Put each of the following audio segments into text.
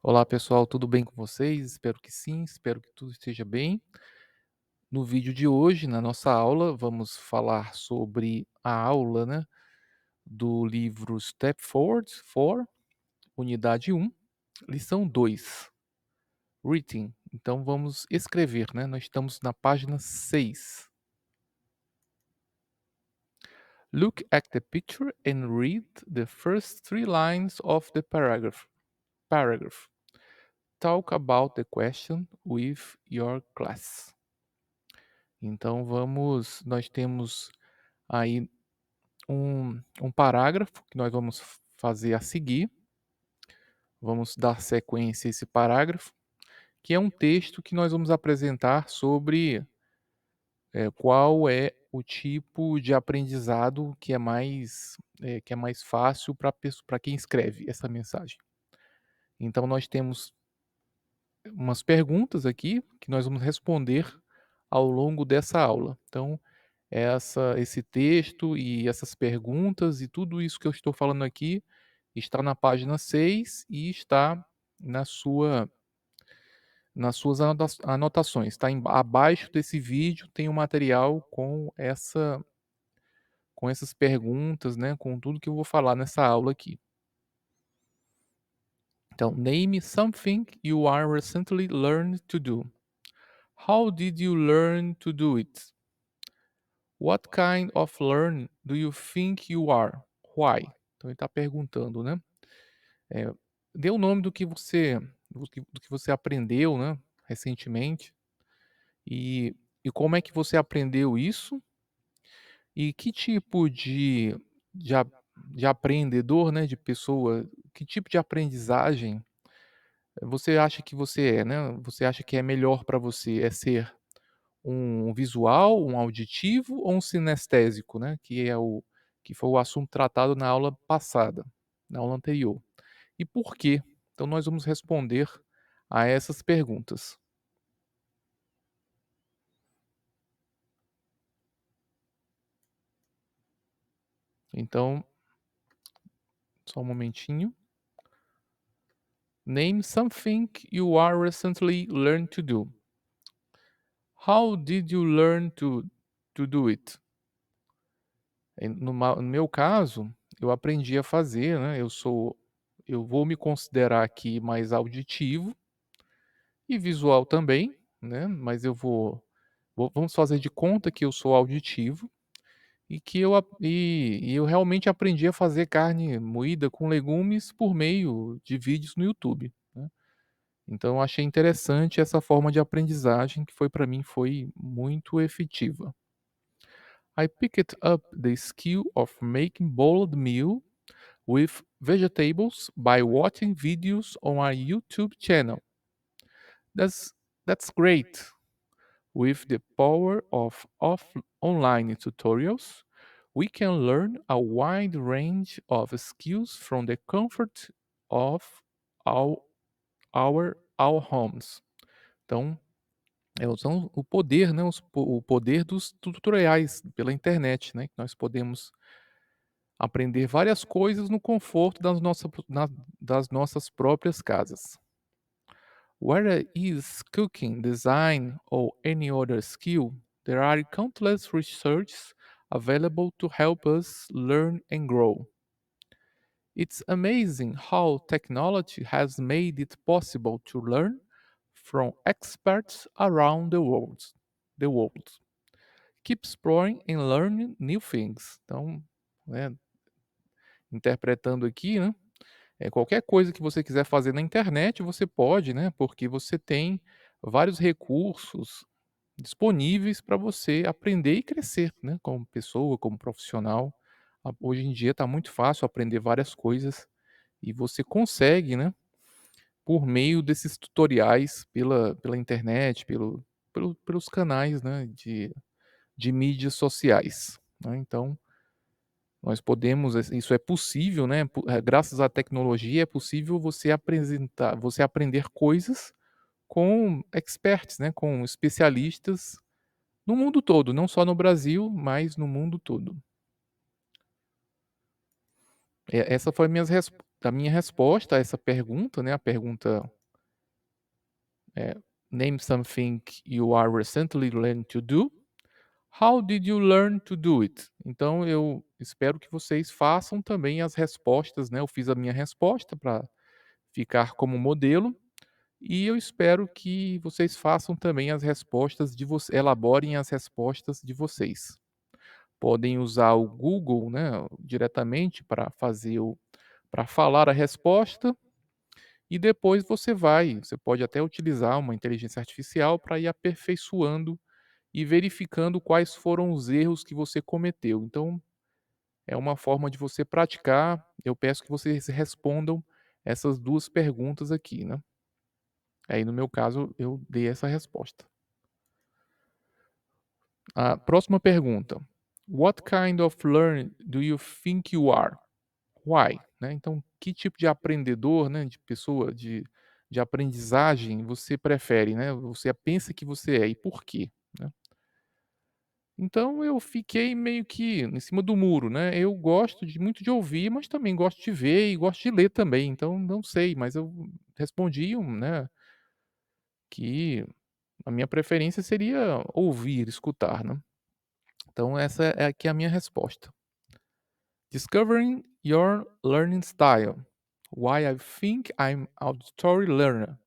Olá pessoal, tudo bem com vocês? Espero que sim, espero que tudo esteja bem. No vídeo de hoje, na nossa aula, vamos falar sobre a aula, do livro Step Forward 4, unidade 1, lição 2, Writing. Então vamos escrever, né? Nós estamos na página 6. Look at the picture and read the first three lines of the paragraph. Talk about the question with your class. Então nós temos aí um parágrafo que nós vamos fazer a seguir, vamos dar sequência a esse parágrafo, que é um texto que nós vamos apresentar sobre, qual é o tipo de aprendizado que é mais fácil para quem escreve essa mensagem. Então nós temos umas perguntas aqui que nós vamos responder ao longo dessa aula. Então esse texto e essas perguntas e tudo isso que eu estou falando aqui está na página 6 e está na sua nas suas anotações, tá abaixo desse vídeo tem um material com essas perguntas, né, com tudo que eu vou falar nessa aula aqui. Então, name something you are recently learned to do. How did you learn to do it? What kind of learn do you think you are? Why? Então ele está perguntando, né? Eh, dê o nome do que você aprendeu, né, recentemente, e como é que você aprendeu isso, e que tipo de a de aprendedor, né, de pessoa, que tipo de aprendizagem você acha que você é, né? Você acha que é melhor para você é ser um visual, um auditivo ou um sinestésico, né, que foi o assunto tratado na aula passada, na aula anterior. E por quê? Então nós vamos responder a essas perguntas. Então, só um momentinho. Name something you are recently learned to do. How did you learn to do it? No meu caso, eu aprendi a fazer, né? Eu vou me considerar aqui mais auditivo e visual também, né? Mas vamos fazer de conta que eu sou auditivo e que eu realmente aprendi a fazer carne moída com legumes por meio de vídeos no YouTube, né. Então eu achei interessante essa forma de aprendizagem que foi muito efetiva. I picked up the skill of making boiled meal with vegetables by watching videos on a YouTube channel. That's that's great. With the power of online tutorials, we can learn a wide range of skills from the comfort of our, our homes. Então, usando o poder, né, o poder dos tutoriais pela internet, né, que nós podemos aprender várias coisas no conforto das nossas próprias casas. Whether it is cooking, design, or any other skill, there are countless resources available to help us learn and grow. It's amazing how technology has made it possible to learn from experts around the world. The world. Keep exploring and learning new things. Então, né, interpretando aqui, né? Qualquer coisa que você quiser fazer na internet, você pode, né, porque você tem vários recursos disponíveis para você aprender e crescer, né, como pessoa, como profissional. Hoje em dia está muito fácil aprender várias coisas e você consegue, né, por meio desses tutoriais pela internet, pelos canais, né, de mídias sociais, né. Então nós podemos isso é possível, né, graças à tecnologia é possível você aprender coisas com experts, né, com especialistas no mundo todo, não só no Brasil, mas no mundo todo. essa foi a minha resposta a essa pergunta, né, a pergunta, eh, "Name something you are recently learning to do. How did you learn to do it?". Então eu espero que vocês façam também as respostas, né, eu fiz a minha resposta para ficar como modelo, e eu espero que vocês façam também as respostas de voc elaborem as respostas de vocês. Podem usar o Google, né, diretamente para fazer o para falar a resposta, e depois você pode até utilizar uma inteligência artificial para ir aperfeiçoando e verificando quais foram os erros que você cometeu. Então, é uma forma de você praticar. Eu peço que vocês respondam essas 2 perguntas aqui, né. Aí, no meu caso, eu dei essa resposta. A próxima pergunta: "What kind of learner do you think you are? Why?", né, então, que tipo de aprendedor, né, de pessoa de aprendizagem você prefere, né, você pensa que você é e por quê, né. Então eu fiquei meio que em cima do muro, né, eu gosto de muito de ouvir, mas também gosto de ver e gosto de ler também, então não sei, mas eu respondi né, que a minha preferência seria ouvir, escutar, né. Então essa é aqui a minha resposta. Discovering your learning style. Why I think I'm auditory learner.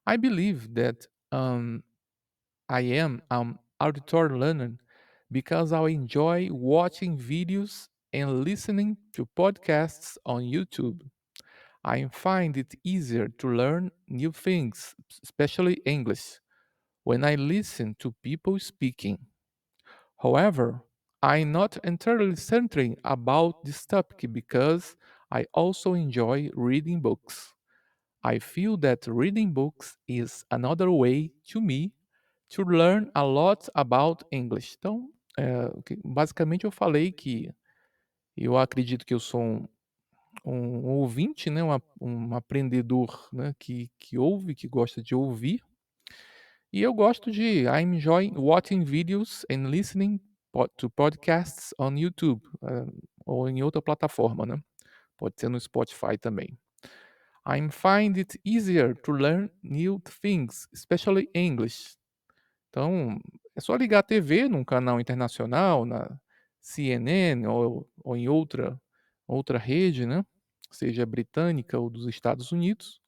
I believe that I am an auditory learner because I enjoy watching videos and listening to podcasts on YouTube. I find it easier to learn new things, especially English, when I listen to people speaking. However, I'm not entirely certain about this topic because I also enjoy reading books. I feel that reading books is another way to me to learn a lot about English. Então, basicamente eu falei que eu acredito que eu sou um ouvinte, né, um aprendedor, né, que ouve, que gosta de ouvir, e eu gosto de I enjoy watching videos and listening to podcasts on YouTube, ou em outra plataforma, né, pode ser no Spotify também. I find it easier to learn new things, especially English. Então, é só ligar a TV num canal internacional, na CNN ou em outra rede, né, seja britânica ou dos Estados Unidos,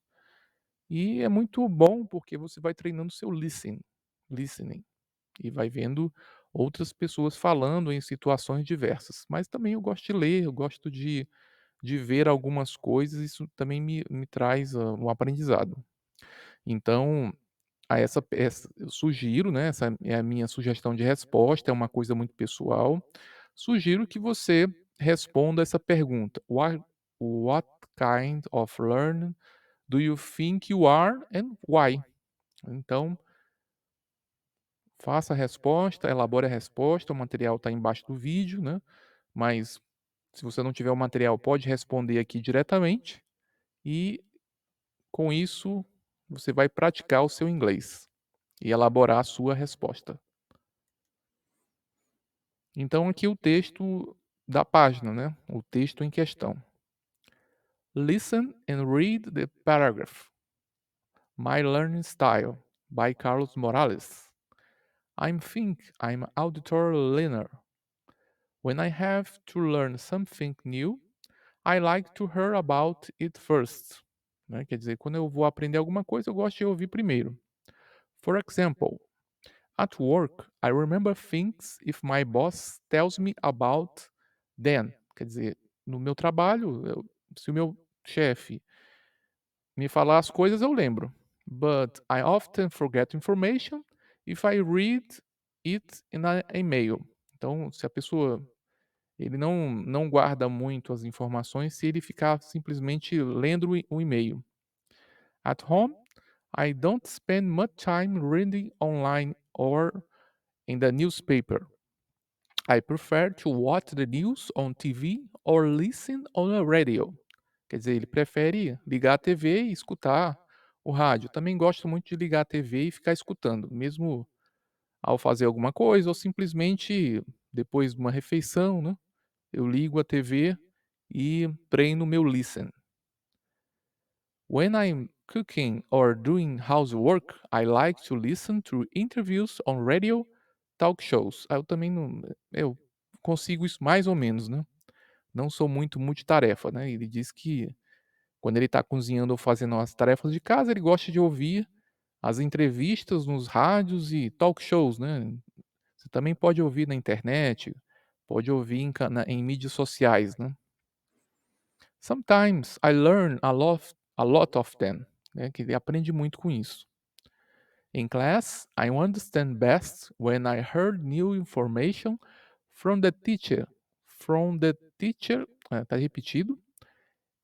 e é muito bom porque você vai treinando seu listening, e vai vendo outras pessoas falando em situações diversas. Mas também eu gosto de ler, eu gosto de ver algumas coisas, isso também me traz, um aprendizado. Então a essa eu sugiro, né, essa é a minha sugestão de resposta, é uma coisa muito pessoal. Sugiro que você responda essa pergunta: What kind of learner do you think you are and why?". Então, faça a resposta, elabore a resposta, o material está embaixo do vídeo, né, mas se você não tiver o material, pode responder aqui diretamente, e com isso você vai praticar o seu inglês e elaborar a sua resposta. Então aqui o texto da página, né, o texto em questão. "Listen and read the paragraph. My Learning Style", by Carlos Morales. "I think I'm auditory learner. When I have to learn something new, I like to hear about it first". Né, quer dizer, quando eu vou aprender alguma coisa, eu gosto de ouvir primeiro. For example, at work, I remember things if my boss tells me about them. Quer dizer, no meu trabalho, se o meu chefe me falar as coisas, eu lembro. But I often forget information if I read it in an email. Então, se a pessoa ele não guarda muito as informações se ele ficar simplesmente lendo o e-mail. At home, I don't spend much time reading online or in the newspaper. I prefer to watch the news on TV or listen on a radio. Quer dizer, ele prefere ligar a TV e escutar o rádio. Também gosto muito de ligar a TV e ficar escutando, mesmo ao fazer alguma coisa ou simplesmente depois de uma refeição, né, eu ligo a TV e treino meu listen. When I'm cooking or doing housework, I like to listen to interviews on radio, talk shows. Eu também não, eu consigo isso mais ou menos, né. Não sou muito multitarefa, né. Ele diz que quando ele está cozinhando ou fazendo as tarefas de casa, ele gosta de ouvir as entrevistas nos rádios e talk shows, né. Você também pode ouvir na internet, pode ouvir em mídias sociais, né. Sometimes I learn a lot of them, né, que ele aprende muito com isso. In class, I understand best when I heard new information from the teacher. From the teacher, tá repetido.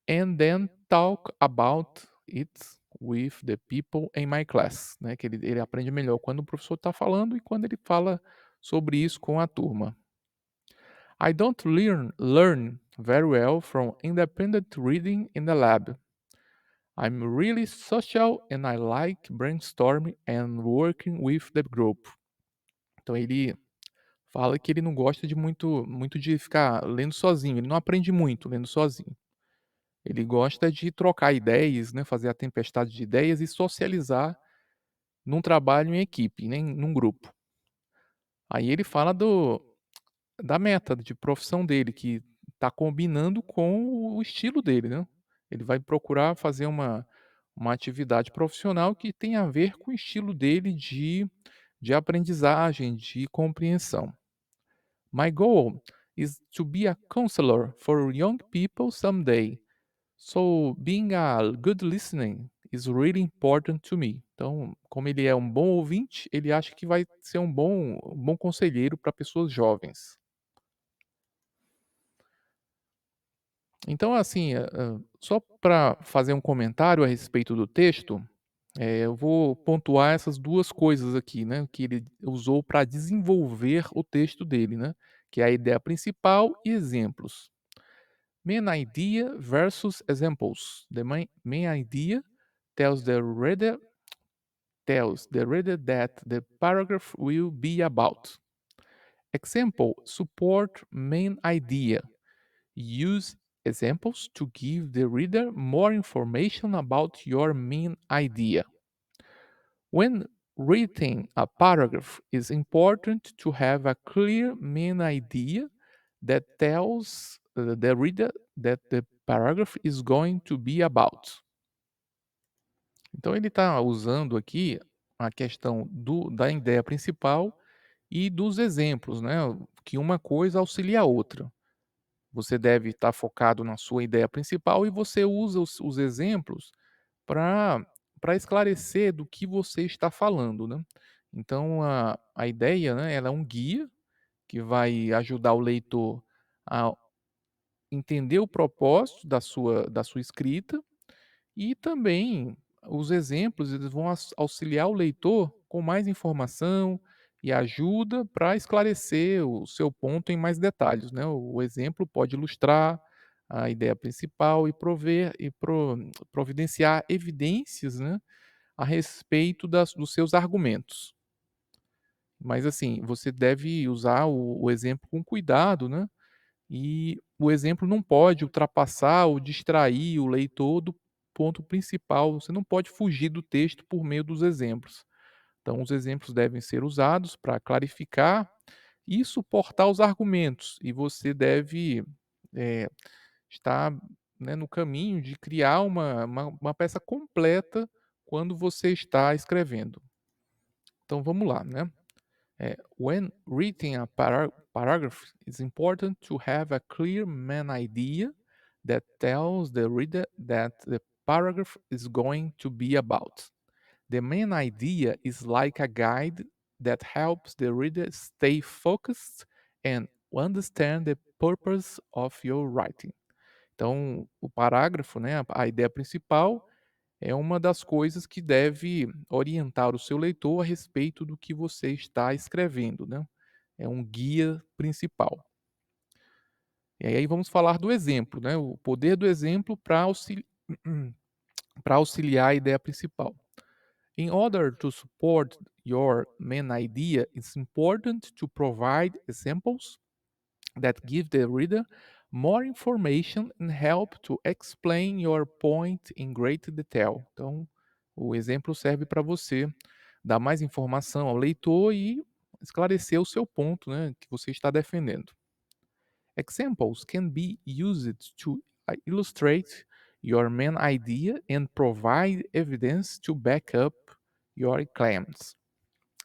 And then talk about it with the people in my class, né, que ele aprende melhor quando o professor está falando e quando ele fala sobre isso com a turma. I don't learn very well from independent reading in the lab. I'm really social and I like brainstorming and working with the group. Então ele fala que ele não gosta de muito de ficar lendo sozinho, ele não aprende muito lendo sozinho. Ele gosta de trocar ideias, né, fazer a tempestade de ideias e socializar num trabalho em equipe, né, num grupo. Aí ele fala da meta de profissão dele, que está combinando com o estilo dele, né. Ele vai procurar fazer uma atividade profissional que tem a ver com o estilo dele de aprendizagem, de compreensão. My goal is to be a counselor for young people someday. So being a good listening is really important to me. Então, como ele é um bom ouvinte, ele acha que vai ser um bom conselheiro para pessoas jovens. Então, assim, só para fazer um comentário a respeito do texto, eu vou pontuar essas 2 coisas aqui, né, que ele usou para desenvolver o texto dele, né, que é a ideia principal e exemplos. Main idea versus examples. The main idea tells the reader that the paragraph will be about. Example support main idea. Use examples to give the reader more information about your main idea. When reading a paragraph, it's important to have a clear main idea that tells the reader that the paragraph is going to be about. Então ele está usando aqui a questão da ideia principal e dos exemplos, né, que uma coisa auxilia a outra. Você deve estar focado na sua ideia principal e você usa os exemplos para esclarecer do que você está falando, né. Então a ideia, né, ela é um guia que vai ajudar o leitor a entender o propósito da sua escrita e também os exemplos, eles vão auxiliar o leitor com mais informação e ajuda para esclarecer o seu ponto em mais detalhes, né. O exemplo pode ilustrar a ideia principal e prover e providenciar evidências, né, a respeito dos seus argumentos. Mas, assim, você deve usar o exemplo com cuidado, né, e o exemplo não pode ultrapassar ou distrair o leitor do ponto principal, você não pode fugir do texto por meio dos exemplos. Então os exemplos devem ser usados para clarificar e suportar os argumentos, e você deve, eh, estar, né, no caminho de criar uma peça completa quando você está escrevendo. Então vamos lá, né. When reading a paragraph, it's important to have a clear main idea that tells the reader that the paragraph is going to be about. The main idea is like a guide that helps the reader stay focused and understand the purpose of your writing. Então, o parágrafo, né, a ideia principal é uma das coisas que deve orientar o seu leitor a respeito do que você está escrevendo, né. É um guia principal. E aí vamos falar do exemplo, né, o poder do exemplo para auxiliar a ideia principal. In order to support your main idea, it's important to provide examples that give the reader more information and help to explain your point in great detail. Então, o exemplo serve para você dar mais informação ao leitor e esclarecer o seu ponto, né, que você está defendendo. Examples can be used to illustrate your main idea and provide evidence to back up your claims.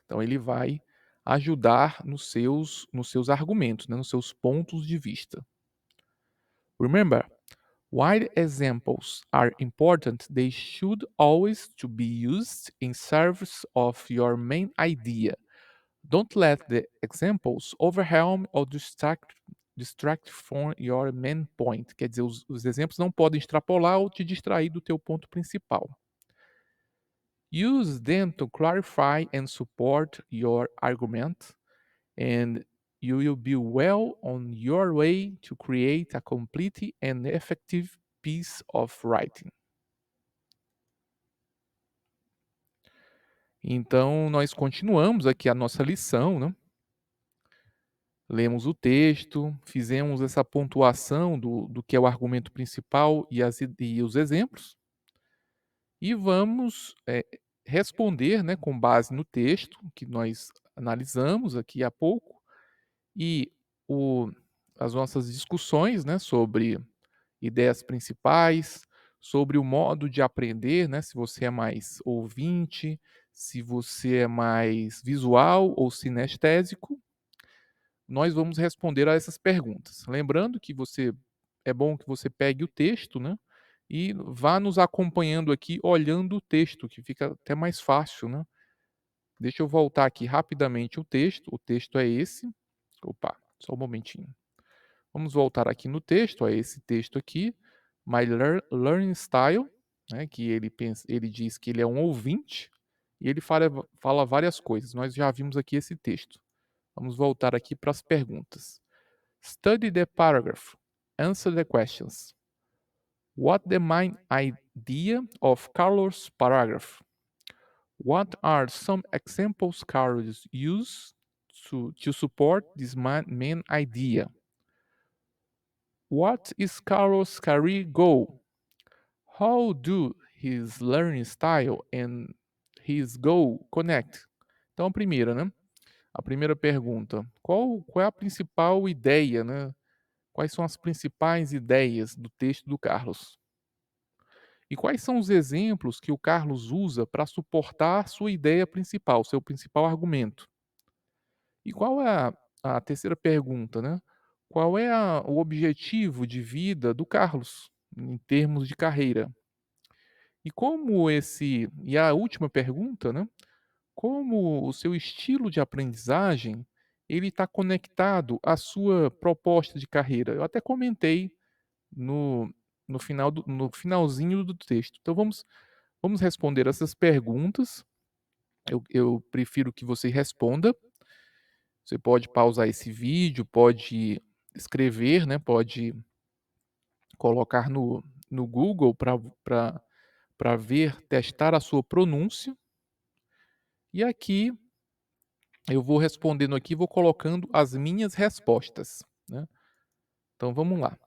Então ele vai ajudar nos seus argumentos, né, nos seus pontos de vista. Remember, while examples are important, they should always to be used in service of your main idea. Don't let the examples overwhelm or distract from your main point. Quer dizer, os exemplos não podem extrapolar ou te distrair do teu ponto principal. Use them to clarify and support your argument, and you will be well on your way to create a complete and effective piece of writing. Então, nós continuamos aqui a nossa lição, né? Lemos o texto, fizemos essa pontuação do que é o argumento principal e os exemplos, e vamos responder, né, com base no texto que nós analisamos aqui há pouco, e o, as nossas discussões, né, sobre ideias principais, sobre o modo de aprender, né, se você é mais ouvinte, se você é mais visual ou sinestésico, nós vamos responder a essas perguntas. Lembrando que é bom que você pegue o texto, né, e vá nos acompanhando aqui olhando o texto, que fica até mais fácil, né. Deixa eu voltar aqui rapidamente o texto é esse. Opa, só um momentinho. Vamos voltar aqui no texto, a esse texto aqui, My Learning Style, né, que ele diz que ele é um ouvinte, e ele fala várias coisas, nós já vimos aqui esse texto. Vamos voltar aqui para as perguntas. Study the paragraph. Answer the questions. What the main idea of Carlos' paragraph? What are some examples Carlos used to support this main idea? What is Carlos' career goal? How do his learning style and his goal connect? Então, a primeira, né? A primeira pergunta: qual é a principal ideia, né? Quais são as principais ideias do texto do Carlos? E quais são os exemplos que o Carlos usa para suportar sua ideia principal, seu principal argumento? E qual é a terceira pergunta, né? Qual é o objetivo de vida do Carlos, em termos de carreira? E a última pergunta, né? Como o seu estilo de aprendizagem ele está conectado à sua proposta de carreira? Eu até comentei no, no finalzinho do texto. Então vamos responder essas perguntas. Eu prefiro que você responda. Você pode pausar esse vídeo, pode escrever, né? Pode colocar no Google para ver, testar a sua pronúncia. E aqui eu vou respondendo aqui, vou colocando as minhas respostas, né? Então vamos lá.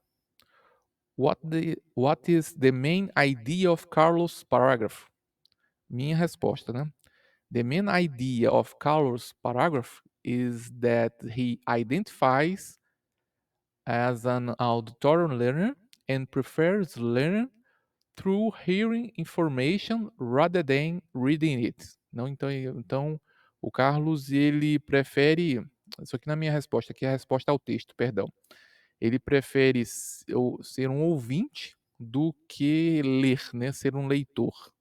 What is the main idea of Carlos' paragraph? Minha resposta, né? The main idea of Carlos' paragraph is that he identifies as an auditory learner and prefers learning through hearing information rather than reading it. Não, então o Carlos ele prefere, isso aqui na minha resposta, aqui é a resposta ao texto, perdão. Ele prefere ser um ouvinte do que ler, né, ser um leitor.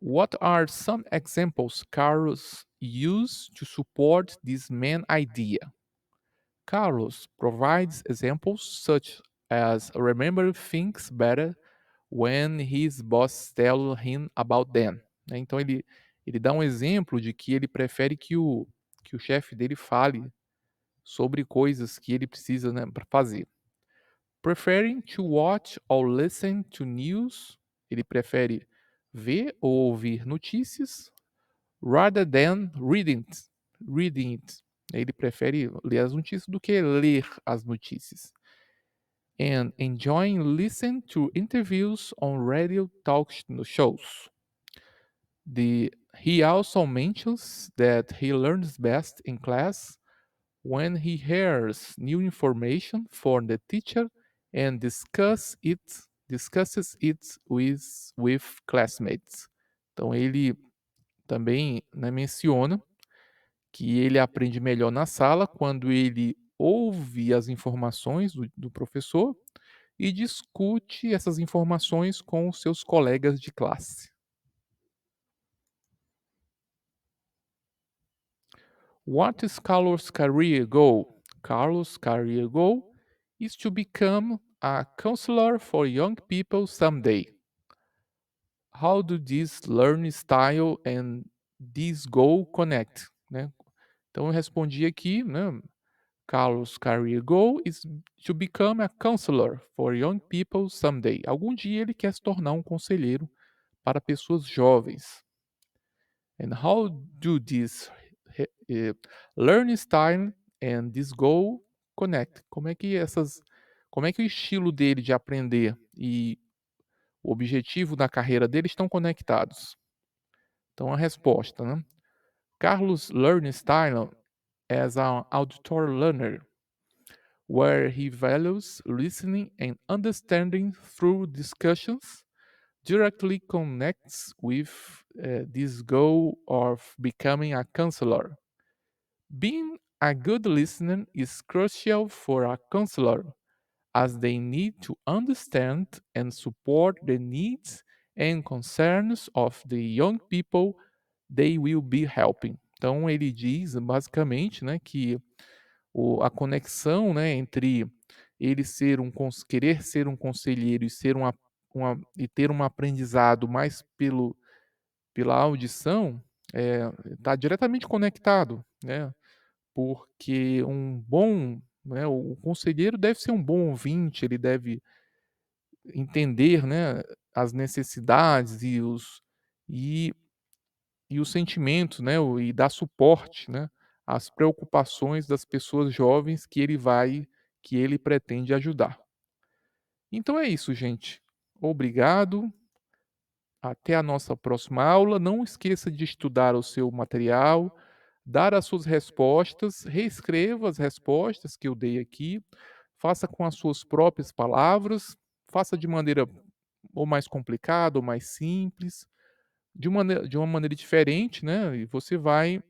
What are some examples Carlos used to support this main idea? Carlos provides examples such as remember things better when his boss tell him about them. Né, então ele dá um exemplo de que ele prefere que o chefe dele fale sobre coisas que ele precisa, né, para fazer. Preferring to watch or listen to news, ele prefere ver ou ouvir notícias rather than reading it. Ele prefere ler as notícias do que ler as notícias. and enjoying listening to interviews on radio talk shows. He also mentions that he learns best in class when he hears new information from the teacher and discusses it with classmates. Então ele também, né, menciona que ele aprende melhor na sala quando ele ouve as informações do professor e discute essas informações com os seus colegas de classe. What is Carlos' career goal? Carlos' career goal is to become a counselor for young people someday. How do this learning style and this goal connect? Né? Então eu respondi aqui, né? Carlos' career goal is to become a counselor for young people someday. Algum dia ele quer se tornar um conselheiro para pessoas jovens. And how do this learning style and this goal connect? Como é que o estilo dele de aprender e o objetivo da carreira dele estão conectados? Então a resposta, né? Carlos' learning style as an auditory learner, where he values listening and understanding through discussions, directly connects with this goal of becoming a counselor. Being a good listener is crucial for a counselor, as they need to understand and support the needs and concerns of the young people they will be helping. Então ele diz basicamente, né, que a conexão, né, entre ele ser querer ser um conselheiro e ser e ter um aprendizado mais pela audição, está diretamente conectado, né? Porque né, o conselheiro deve ser um bom ouvinte, ele deve entender, né, as necessidades e e os sentimentos, né, e dar suporte, né, às preocupações das pessoas jovens que ele pretende ajudar. Então é isso, gente. Obrigado. Até a nossa próxima aula. Não esqueça de estudar o seu material, dar as suas respostas, reescreva as respostas que eu dei aqui, faça com as suas próprias palavras, faça de maneira ou mais complicada ou mais simples, de uma maneira diferente, né? E você vai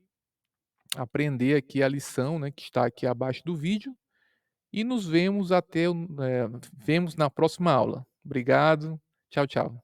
aprender aqui a lição, né, que está aqui abaixo do vídeo. E nos vemos vemos na próxima aula. Obrigado. Tchau, tchau.